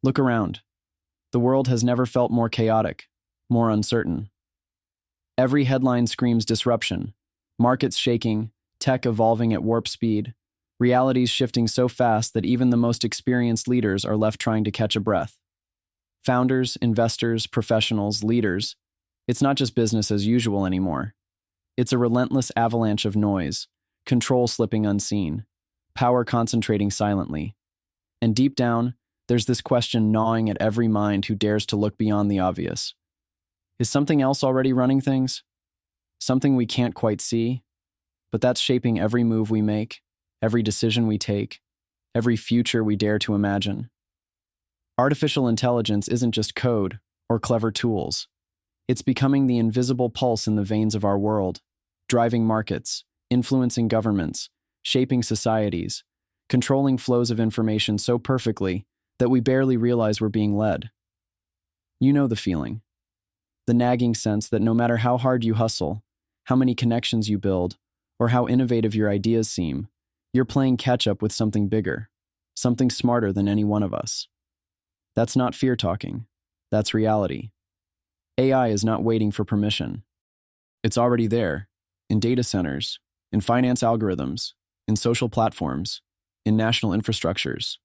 Look around. The world has never felt more chaotic, more uncertain. Every headline screams disruption, markets shaking, tech evolving at warp speed, realities shifting so fast that even the most experienced leaders are left trying to catch a breath. Founders, investors, professionals, leaders, it's not just business as usual anymore. It's a relentless avalanche of noise, control slipping unseen, power concentrating silently. And deep down, there's this question gnawing at every mind who dares to look beyond the obvious. Is something else already running things? Something we can't quite see, but that's shaping every move we make, every decision we take, every future we dare to imagine. Artificial intelligence isn't just code or clever tools. It's becoming the invisible pulse in the veins of our world, driving markets, influencing governments, shaping societies, controlling flows of information so perfectly that we barely realize we're being led. You know the feeling. The nagging sense that no matter how hard you hustle, how many connections you build, or how innovative your ideas seem, you're playing catch-up with something bigger, something smarter than any one of us. That's not fear talking. That's reality. AI is not waiting for permission. It's already there, in data centers, in finance algorithms, in social platforms, in national infrastructures.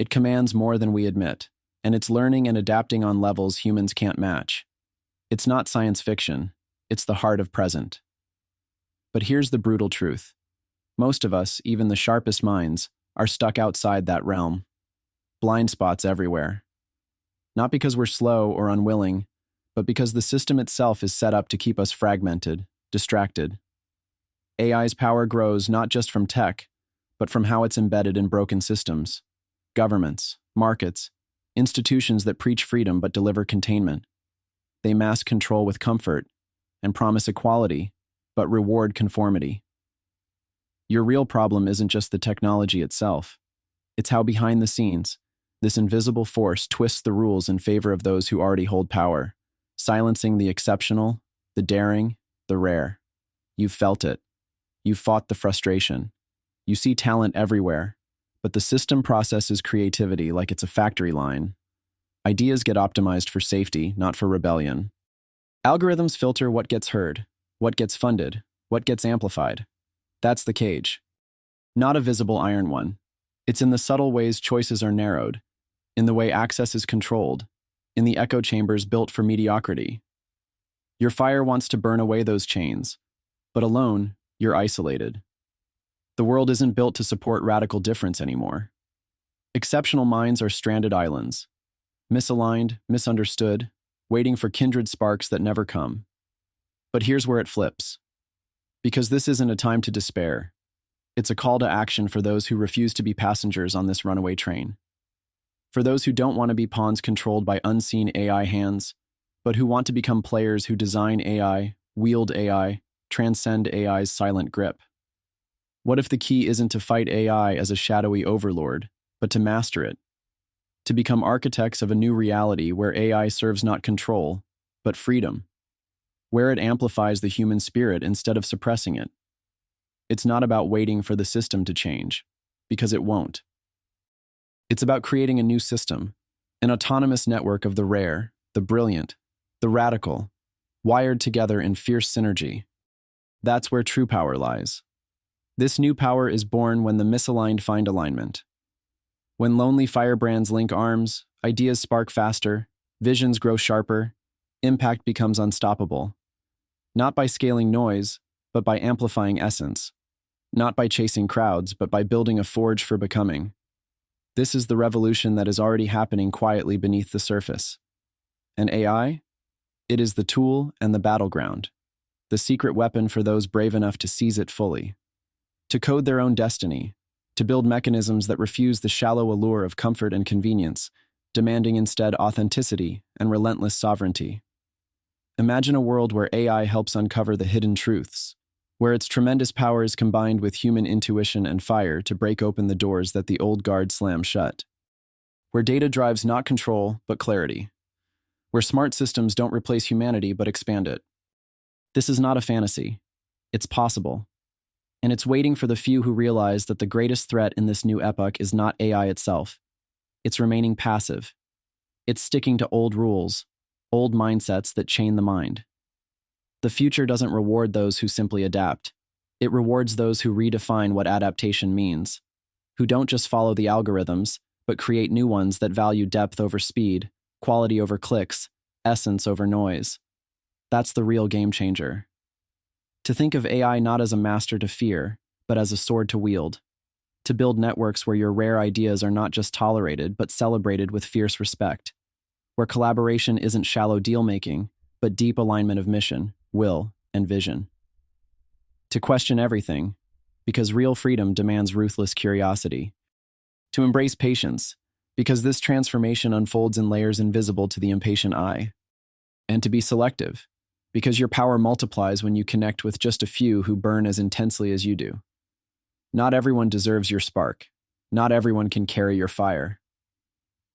It commands more than we admit, and it's learning and adapting on levels humans can't match. It's not science fiction, it's the heart of present. But here's the brutal truth. Most of us, even the sharpest minds, are stuck outside that realm. Blind spots everywhere. Not because we're slow or unwilling, but because the system itself is set up to keep us fragmented, distracted. AI's power grows not just from tech, but from how it's embedded in broken systems. Governments, markets, institutions that preach freedom but deliver containment. They mask control with comfort and promise equality, but reward conformity. Your real problem isn't just the technology itself. It's how behind the scenes, this invisible force twists the rules in favor of those who already hold power, silencing the exceptional, the daring, the rare. You've felt it. You've fought the frustration. You see talent everywhere, but the system processes creativity like it's a factory line. Ideas get optimized for safety, not for rebellion. Algorithms filter what gets heard, what gets funded, what gets amplified. That's the cage. Not a visible iron one. It's in the subtle ways choices are narrowed, in the way access is controlled, in the echo chambers built for mediocrity. Your fire wants to burn away those chains, but alone, you're isolated. The world isn't built to support radical difference anymore. Exceptional minds are stranded islands, misaligned, misunderstood, waiting for kindred sparks that never come. But here's where it flips. Because this isn't a time to despair. It's a call to action for those who refuse to be passengers on this runaway train. For those who don't want to be pawns controlled by unseen AI hands, but who want to become players who design AI, wield AI, transcend AI's silent grip. What if the key isn't to fight AI as a shadowy overlord, but to master it? To become architects of a new reality where AI serves not control, but freedom. Where it amplifies the human spirit instead of suppressing it. It's not about waiting for the system to change, because it won't. It's about creating a new system, an autonomous network of the rare, the brilliant, the radical, wired together in fierce synergy. That's where true power lies. This new power is born when the misaligned find alignment. When lonely firebrands link arms, ideas spark faster, visions grow sharper, impact becomes unstoppable. Not by scaling noise, but by amplifying essence. Not by chasing crowds, but by building a forge for becoming. This is the revolution that is already happening quietly beneath the surface. And AI? It is the tool and the battleground, the secret weapon for those brave enough to seize it fully. To code their own destiny, to build mechanisms that refuse the shallow allure of comfort and convenience, demanding instead authenticity and relentless sovereignty. Imagine a world where AI helps uncover the hidden truths, where its tremendous power is combined with human intuition and fire to break open the doors that the old guard slammed shut. Where data drives not control, but clarity. Where smart systems don't replace humanity, but expand it. This is not a fantasy. It's possible. And it's waiting for the few who realize that the greatest threat in this new epoch is not AI itself. It's remaining passive. It's sticking to old rules, old mindsets that chain the mind. The future doesn't reward those who simply adapt. It rewards those who redefine what adaptation means, who don't just follow the algorithms, but create new ones that value depth over speed, quality over clicks, essence over noise. That's the real game changer. To think of AI not as a master to fear, but as a sword to wield. To build networks where your rare ideas are not just tolerated, but celebrated with fierce respect. Where collaboration isn't shallow deal-making, but deep alignment of mission, will, and vision. To question everything, because real freedom demands ruthless curiosity. To embrace patience, because this transformation unfolds in layers invisible to the impatient eye. And to be selective, because your power multiplies when you connect with just a few who burn as intensely as you do. Not everyone deserves your spark. Not everyone can carry your fire.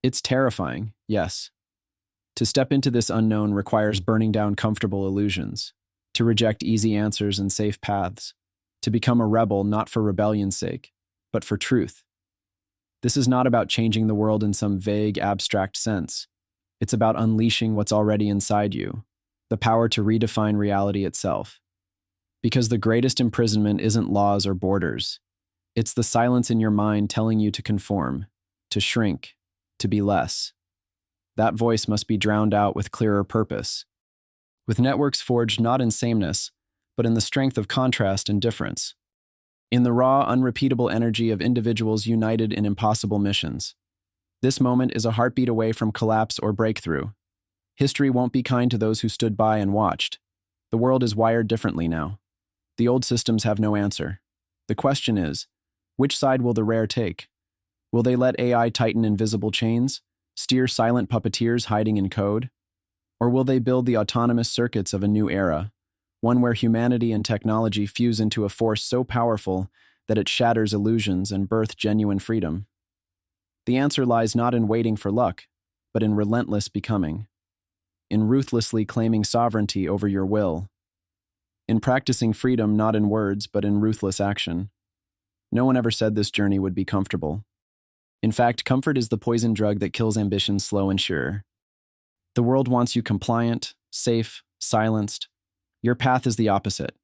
It's terrifying, yes. To step into this unknown requires burning down comfortable illusions, to reject easy answers and safe paths, to become a rebel not for rebellion's sake, but for truth. This is not about changing the world in some vague, abstract sense. It's about unleashing what's already inside you, the power to redefine reality itself. Because the greatest imprisonment isn't laws or borders. It's the silence in your mind telling you to conform, to shrink, to be less. That voice must be drowned out with clearer purpose. With networks forged not in sameness, but in the strength of contrast and difference. In the raw, unrepeatable energy of individuals united in impossible missions. This moment is a heartbeat away from collapse or breakthrough. History won't be kind to those who stood by and watched. The world is wired differently now. The old systems have no answer. The question is, which side will the rare take? Will they let AI tighten invisible chains, steer silent puppeteers hiding in code? Or will they build the autonomous circuits of a new era, one where humanity and technology fuse into a force so powerful that it shatters illusions and births genuine freedom? The answer lies not in waiting for luck, but in relentless becoming. In ruthlessly claiming sovereignty over your will. In practicing freedom not in words, but in ruthless action. No one ever said this journey would be comfortable. In fact, comfort is the poison drug that kills ambition slow and sure. The world wants you compliant, safe, silenced. Your path is the opposite.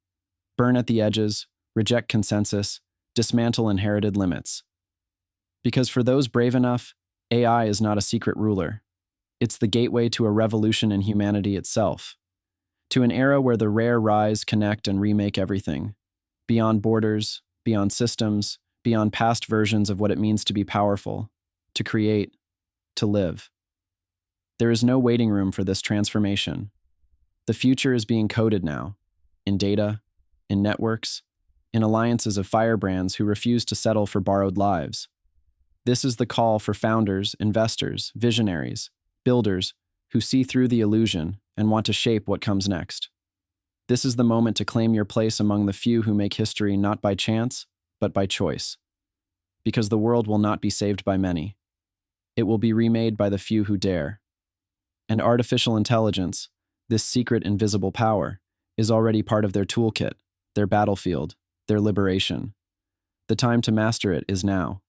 Burn at the edges, reject consensus, dismantle inherited limits. Because for those brave enough, AI is not a secret ruler. It's the gateway to a revolution in humanity itself. To an era where the rare rise, connect, and remake everything. Beyond borders, beyond systems, beyond past versions of what it means to be powerful, to create, to live. There is no waiting room for this transformation. The future is being coded now, in data, in networks, in alliances of firebrands who refuse to settle for borrowed lives. This is the call for founders, investors, visionaries, builders who see through the illusion and want to shape what comes next. This is the moment to claim your place among the few who make history not by chance, but by choice. Because the world will not be saved by many. It will be remade by the few who dare. And artificial intelligence, this secret invisible power, is already part of their toolkit, their battlefield, their liberation. The time to master it is now.